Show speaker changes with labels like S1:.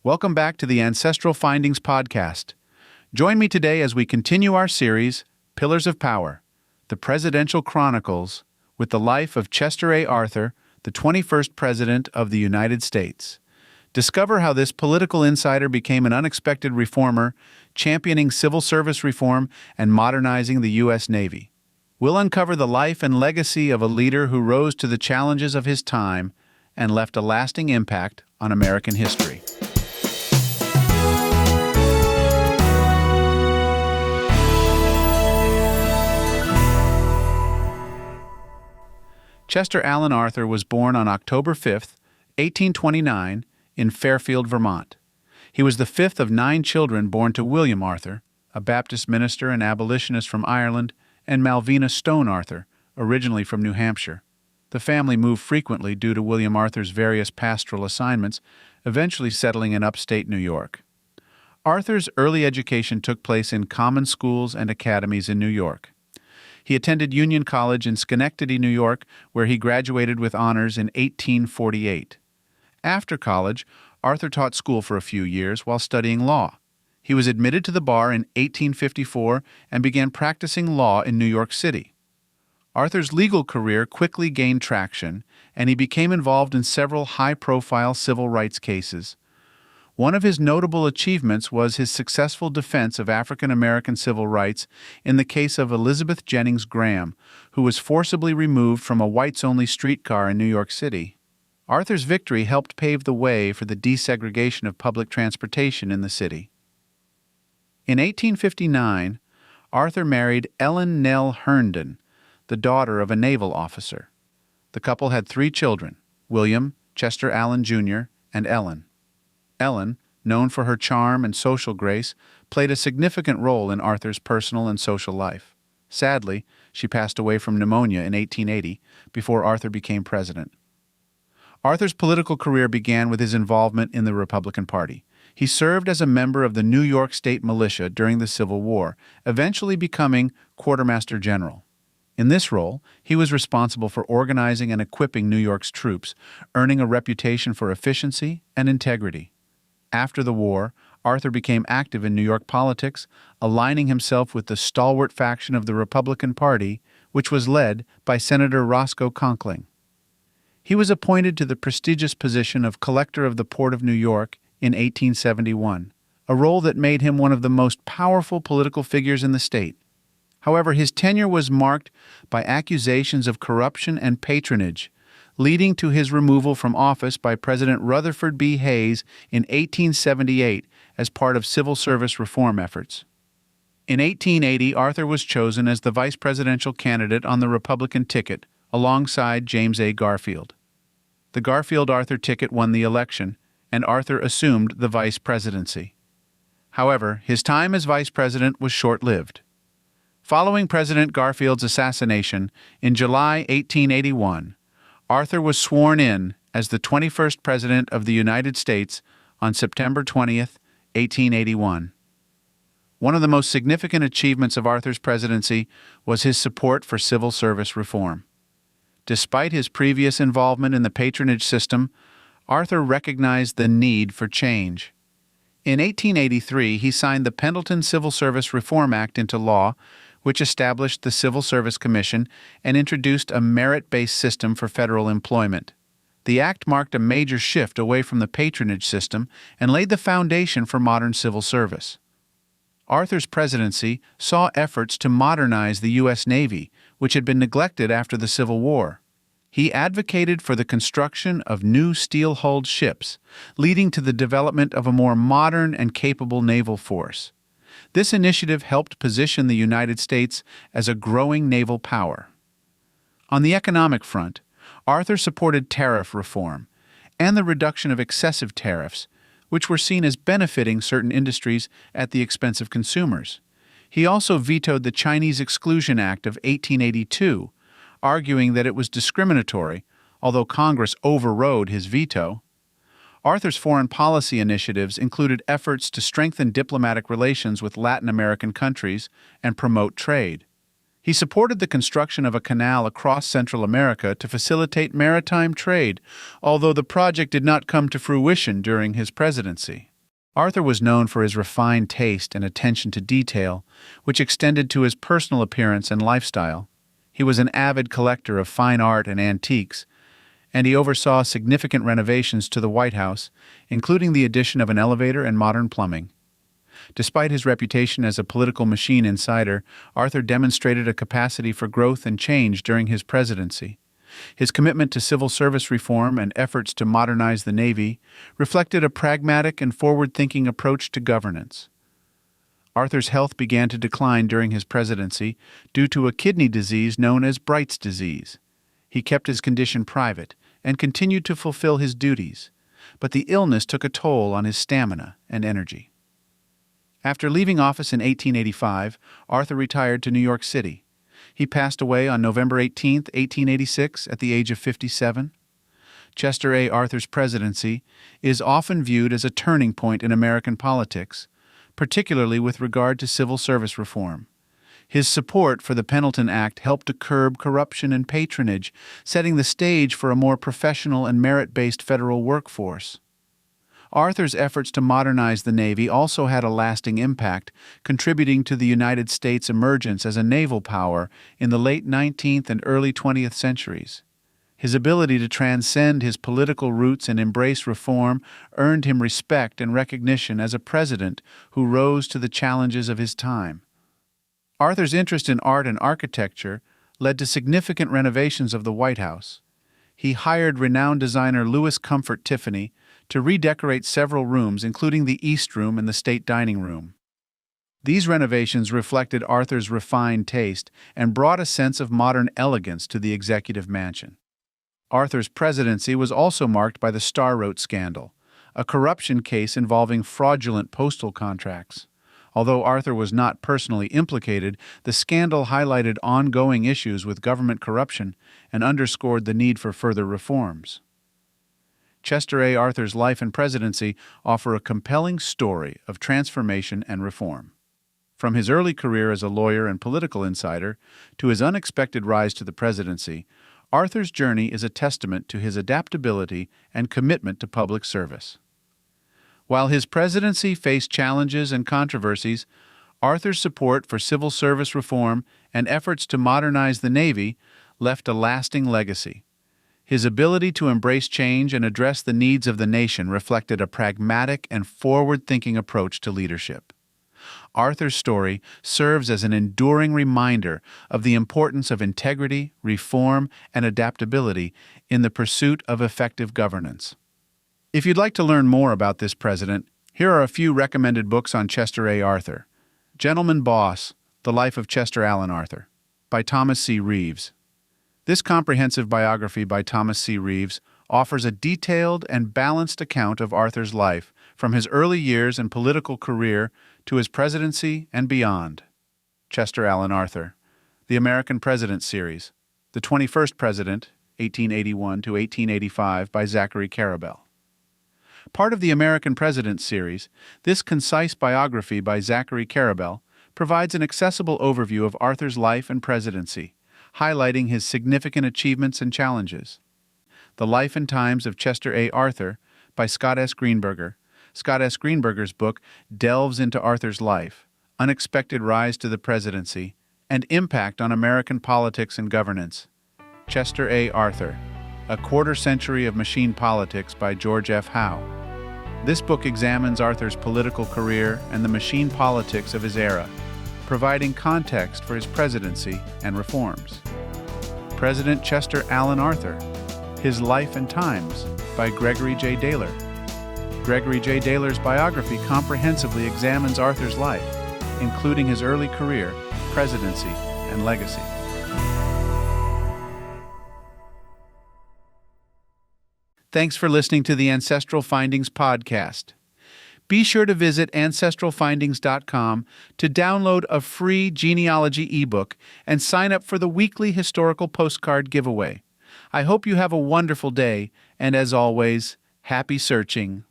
S1: Welcome back to the Ancestral Findings podcast. Join me today as we continue our series, Pillars of Power, the Presidential Chronicles, with the life of Chester A. Arthur, the 21st President of the United States. Discover how this political insider became an unexpected reformer, championing civil service reform and modernizing the U.S. Navy. We'll uncover the life and legacy of a leader who rose to the challenges of his time and left a lasting impact on American history. Chester Alan Arthur was born on October 5, 1829, in Fairfield, Vermont. He was the fifth of 9 children born to William Arthur, a Baptist minister and abolitionist from Ireland, and Malvina Stone Arthur, originally from New Hampshire. The family moved frequently due to William Arthur's various pastoral assignments, eventually settling in upstate New York. Arthur's early education took place in common schools and academies in New York. He attended Union College in Schenectady, New York, where he graduated with honors in 1848. After college, Arthur taught school for a few years while studying law. He was admitted to the bar in 1854 and began practicing law in New York City. Arthur's legal career quickly gained traction, and he became involved in several high-profile civil rights cases. One of his notable achievements was his successful defense of African American civil rights in the case of Elizabeth Jennings Graham, who was forcibly removed from a whites-only streetcar in New York City. Arthur's victory helped pave the way for the desegregation of public transportation in the city. In 1859, Arthur married Ellen Nell Herndon, the daughter of a naval officer. The couple had 3 children, William, Chester Allen Jr., and Ellen. Ellen, known for her charm and social grace, played a significant role in Arthur's personal and social life. Sadly, she passed away from pneumonia in 1880, before Arthur became president. Arthur's political career began with his involvement in the Republican Party. He served as a member of the New York State Militia during the Civil War, eventually becoming Quartermaster General. In this role, he was responsible for organizing and equipping New York's troops, earning a reputation for efficiency and integrity. After the war, Arthur became active in New York politics, aligning himself with the stalwart faction of the Republican Party, which was led by Senator Roscoe Conkling. He was appointed to the prestigious position of Collector of the Port of New York in 1871, a role that made him one of the most powerful political figures in the state. However, his tenure was marked by accusations of corruption and patronage, leading to his removal from office by President Rutherford B. Hayes in 1878 as part of civil service reform efforts. In 1880, Arthur was chosen as the vice presidential candidate on the Republican ticket, alongside James A. Garfield. The Garfield-Arthur ticket won the election, and Arthur assumed the vice presidency. However, his time as vice president was short-lived. Following President Garfield's assassination in July 1881, Arthur was sworn in as the 21st President of the United States on September 20th, 1881. One of the most significant achievements of Arthur's presidency was his support for civil service reform. Despite his previous involvement in the patronage system, Arthur recognized the need for change. In 1883, he signed the Pendleton Civil Service Reform Act into law, which established the Civil Service Commission and introduced a merit-based system for federal employment. The act marked a major shift away from the patronage system and laid the foundation for modern civil service. Arthur's presidency saw efforts to modernize the U.S. Navy, which had been neglected after the Civil War. He advocated for the construction of new steel-hulled ships, leading to the development of a more modern and capable naval force. This initiative helped position the United States as a growing naval power. On the economic front, Arthur supported tariff reform and the reduction of excessive tariffs, which were seen as benefiting certain industries at the expense of consumers. He also vetoed the Chinese Exclusion Act of 1882, arguing that it was discriminatory, although Congress overrode his veto. Arthur's foreign policy initiatives included efforts to strengthen diplomatic relations with Latin American countries and promote trade. He supported the construction of a canal across Central America to facilitate maritime trade, although the project did not come to fruition during his presidency. Arthur was known for his refined taste and attention to detail, which extended to his personal appearance and lifestyle. He was an avid collector of fine art and antiques, and he oversaw significant renovations to the White House, including the addition of an elevator and modern plumbing. Despite his reputation as a political machine insider, Arthur demonstrated a capacity for growth and change during his presidency. His commitment to civil service reform and efforts to modernize the Navy reflected a pragmatic and forward-thinking approach to governance. Arthur's health began to decline during his presidency due to a kidney disease known as Bright's disease. He kept his condition private and continued to fulfill his duties, but the illness took a toll on his stamina and energy. After leaving office in 1885, Arthur retired to New York City. He passed away on November 18, 1886, at the age of 57. Chester A. Arthur's presidency is often viewed as a turning point in American politics, particularly with regard to civil service reform. His support for the Pendleton Act helped to curb corruption and patronage, setting the stage for a more professional and merit-based federal workforce. Arthur's efforts to modernize the Navy also had a lasting impact, contributing to the United States' emergence as a naval power in the late 19th and early 20th centuries. His ability to transcend his political roots and embrace reform earned him respect and recognition as a president who rose to the challenges of his time. Arthur's interest in art and architecture led to significant renovations of the White House. He hired renowned designer Louis Comfort Tiffany to redecorate several rooms, including the East Room and the State Dining Room. These renovations reflected Arthur's refined taste and brought a sense of modern elegance to the executive mansion. Arthur's presidency was also marked by the Star Road scandal, a corruption case involving fraudulent postal contracts. Although Arthur was not personally implicated, the scandal highlighted ongoing issues with government corruption and underscored the need for further reforms. Chester A. Arthur's life and presidency offer a compelling story of transformation and reform. From his early career as a lawyer and political insider to his unexpected rise to the presidency, Arthur's journey is a testament to his adaptability and commitment to public service. While his presidency faced challenges and controversies, Arthur's support for civil service reform and efforts to modernize the Navy left a lasting legacy. His ability to embrace change and address the needs of the nation reflected a pragmatic and forward-thinking approach to leadership. Arthur's story serves as an enduring reminder of the importance of integrity, reform, and adaptability in the pursuit of effective governance. If you'd like to learn more about this president, here are a few recommended books on Chester A. Arthur. Gentleman Boss: The Life of Chester Alan Arthur, by Thomas C. Reeves. This comprehensive biography by Thomas C. Reeves offers a detailed and balanced account of Arthur's life, from his early years and political career to his presidency and beyond. Chester Alan Arthur, The American President Series, The 21st President, 1881 to 1885, by Zachary Karabell. Part of the American President Series, this concise biography by Zachary Karabell provides an accessible overview of Arthur's life and presidency, highlighting his significant achievements and challenges. The Life and Times of Chester A. Arthur, by Scott S. Greenberger. Scott S. Greenberger's book delves into Arthur's life, unexpected rise to the presidency, and impact on American politics and governance. Chester A. Arthur, A Quarter Century of Machine Politics, by George F. Howe. This book examines Arthur's political career and the machine politics of his era, providing context for his presidency and reforms. President Chester Alan Arthur, His Life and Times, by Gregory J. Daylor. Gregory J. Daylor's biography comprehensively examines Arthur's life, including his early career, presidency, and legacy. Thanks for listening to the Ancestral Findings podcast. Be sure to visit ancestralfindings.com to download a free genealogy ebook and sign up for the weekly historical postcard giveaway. I hope you have a wonderful day, and as always, happy searching.